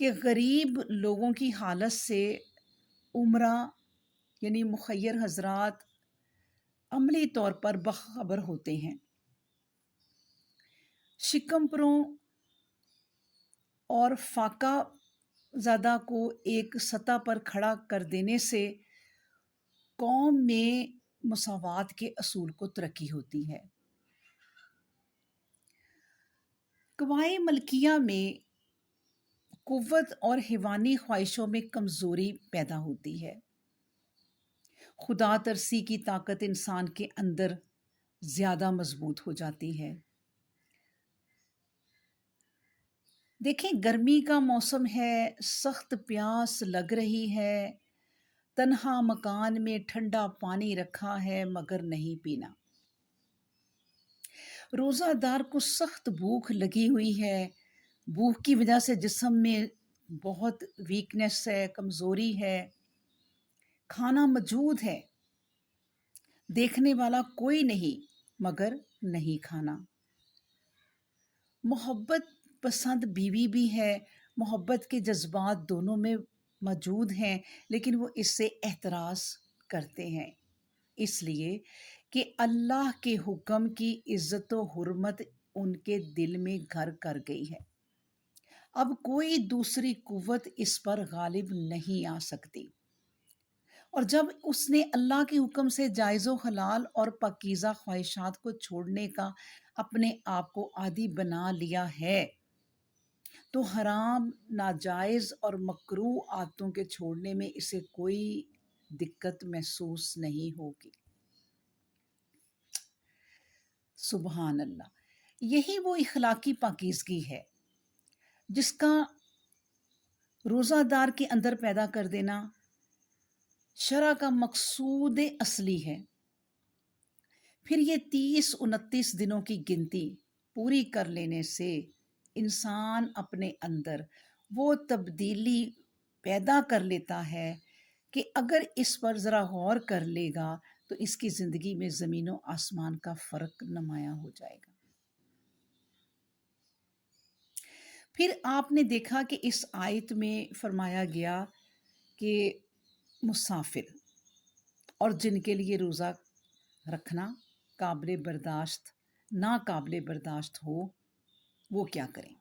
کہ غریب لوگوں کی حالت سے عمرہ یعنی مخیر حضرات عملی طور پر باخبر ہوتے ہیں۔ شکم پروں اور فاقہ زدہ کو ایک سطح پر کھڑا کر دینے سے قوم میں مساوات کے اصول کو ترقی ہوتی ہے۔ قوائے ملکیہ میں قوت اور حیوانی خواہشوں میں کمزوری پیدا ہوتی ہے۔ خدا ترسی کی طاقت انسان کے اندر زیادہ مضبوط ہو جاتی ہے۔ دیکھیں، گرمی کا موسم ہے، سخت پیاس لگ رہی ہے، تنہا مکان میں ٹھنڈا پانی رکھا ہے مگر نہیں پینا۔ روزہ دار کو سخت بھوک لگی ہوئی ہے، بھوک کی وجہ سے جسم میں بہت ویکنیس ہے، کمزوری ہے، کھانا موجود ہے، دیکھنے والا کوئی نہیں مگر نہیں کھانا۔ محبت پسند بیوی بھی ہے، محبت کے جذبات دونوں میں موجود ہیں، لیکن وہ اس سے احتراز کرتے ہیں، اس لیے کہ اللہ کے حکم کی عزت و حرمت ان کے دل میں گھر کر گئی ہے۔ اب کوئی دوسری قوت اس پر غالب نہیں آ سکتی، اور جب اس نے اللہ کے حکم سے جائز و حلال اور پاکیزہ خواہشات کو چھوڑنے کا اپنے آپ کو عادی بنا لیا ہے تو حرام، ناجائز اور مکروہ عادتوں کے چھوڑنے میں اسے کوئی دقت محسوس نہیں ہوگی۔ سبحان اللہ، یہی وہ اخلاقی پاکیزگی ہے جس کا روزہ دار کے اندر پیدا کر دینا شرع کا مقصود اصلی ہے۔ پھر یہ 30-29 دنوں کی گنتی پوری کر لینے سے انسان اپنے اندر وہ تبدیلی پیدا کر لیتا ہے کہ اگر اس پر ذرا غور کر لے گا تو اس کی زندگی میں زمین و آسمان کا فرق نمایاں ہو جائے گا۔ پھر آپ نے دیکھا کہ اس آیت میں فرمایا گیا کہ مسافر اور جن کے لیے روزہ رکھنا قابل برداشت، ناقابل برداشت ہو، وہ کیا کریں۔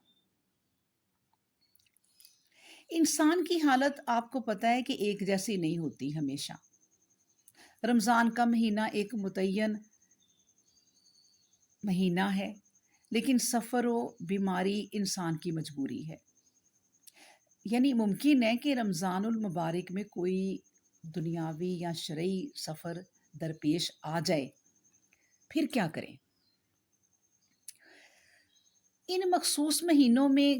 انسان کی حالت آپ کو پتہ ہے کہ ایک جیسی نہیں ہوتی ہمیشہ۔ رمضان کا مہینہ ایک متعین مہینہ ہے، لیکن سفر و بیماری انسان کی مجبوری ہے۔ یعنی ممکن ہے کہ رمضان المبارک میں کوئی دنیاوی یا شرعی سفر درپیش آ جائے، پھر کیا کریں؟ ان مخصوص مہینوں میں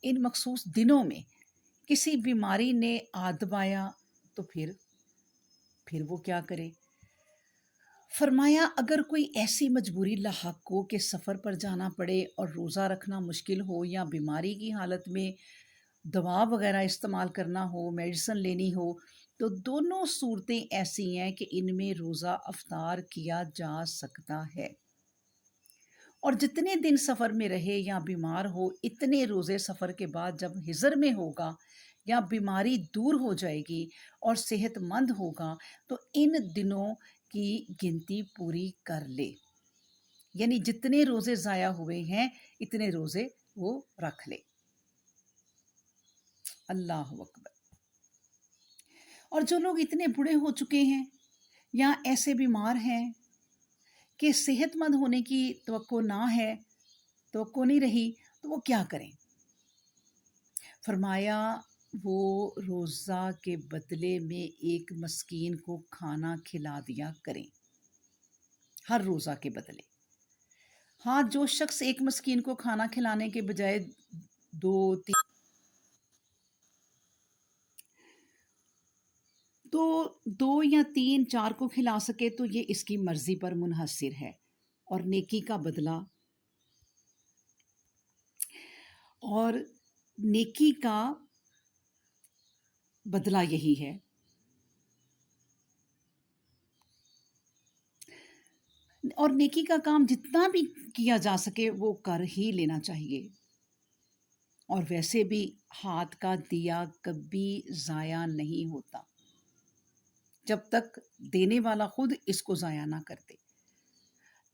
ان مخصوص دنوں میں کسی بیماری نے آدمایا تو پھر وہ کیا کرے؟ فرمایا اگر کوئی ایسی مجبوری لاحق ہو کہ سفر پر جانا پڑے اور روزہ رکھنا مشکل ہو، یا بیماری کی حالت میں دوا وغیرہ استعمال کرنا ہو، میڈیسن لینی ہو، تو دونوں صورتیں ایسی ہیں کہ ان میں روزہ افطار کیا جا سکتا ہے، اور جتنے دن سفر میں رہے یا بیمار ہو، اتنے روزے سفر کے بعد جب حضر میں ہوگا یا بیماری دور ہو جائے گی اور صحت مند ہوگا تو ان دنوں کی گنتی پوری کر لے، یعنی جتنے روزے ضائع ہوئے ہیں اتنے روزے وہ رکھ لے۔ اللہ اکبر۔ اور جو لوگ اتنے بوڑھے ہو چکے ہیں یا ایسے بیمار ہیں کہ صحت مند ہونے کی توقع نہیں رہی، تو وہ کیا کریں؟ فرمایا وہ روزہ کے بدلے میں ایک مسکین کو کھانا کھلا دیا کریں، ہر روزہ کے بدلے۔ ہاں، جو شخص ایک مسکین کو کھانا کھلانے کے بجائے دو یا تین چار کو کھلا سکے تو یہ اس کی مرضی پر منحصر ہے، اور نیکی کا بدلہ یہی ہے۔ اور نیکی کا کام جتنا بھی کیا جا سکے وہ کر ہی لینا چاہیے۔ اور ویسے بھی ہاتھ کا دیا کبھی ضائع نہیں ہوتا جب تک دینے والا خود اس کو ضائع نہ کر دے۔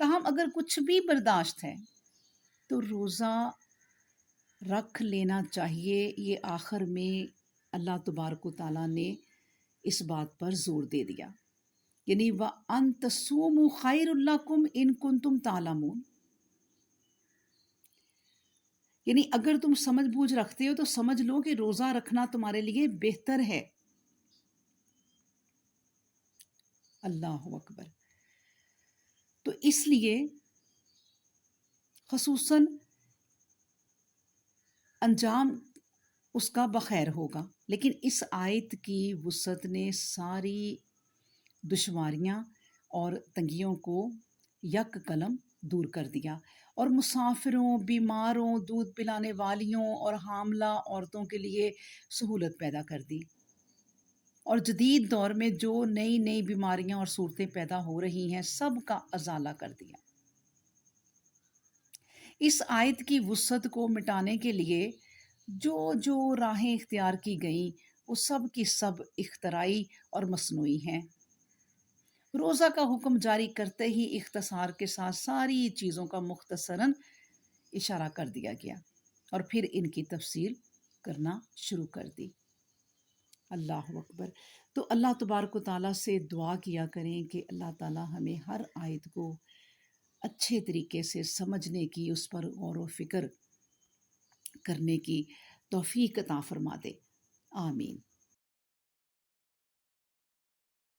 تاہم اگر کچھ بھی برداشت ہے تو روزہ رکھ لینا چاہیے۔ یہ آخر میں اللہ تبارک و تعالیٰ نے اس بات پر زور دے دیا، یعنی وَأَن تَصُومُوا خَيْرٌ لَكُمْ إِن كُنتُمْ تَعْلَمُونَ، یعنی اگر تم سمجھ بوجھ رکھتے ہو تو سمجھ لو کہ روزہ رکھنا تمہارے لیے بہتر ہے۔ اللہ اکبر۔ تو اس لیے خصوصاً انجام اس کا بخیر ہوگا، لیکن اس آیت کی وسعت نے ساری دشواریاں اور تنگیوں کو یک قلم دور کر دیا، اور مسافروں، بیماروں، دودھ پلانے والیوں اور حاملہ عورتوں کے لیے سہولت پیدا کر دی، اور جدید دور میں جو نئی نئی بیماریاں اور صورتیں پیدا ہو رہی ہیں سب کا ازالہ کر دیا۔ اس آیت کی وسعت کو مٹانے کے لیے جو راہیں اختیار کی گئیں وہ سب کی سب اختراعی اور مصنوعی ہیں۔ روزہ کا حکم جاری کرتے ہی اختصار کے ساتھ ساری چیزوں کا مختصراً اشارہ کر دیا گیا اور پھر ان کی تفصیل کرنا شروع کر دی۔ اللہ اکبر۔ تو اللہ تبارک و تعالیٰ سے دعا کیا کریں کہ اللہ تعالیٰ ہمیں ہر آیت کو اچھے طریقے سے سمجھنے کی، اس پر غور و فکر کرنے کی توفیق عطا فرما دے۔ آمین۔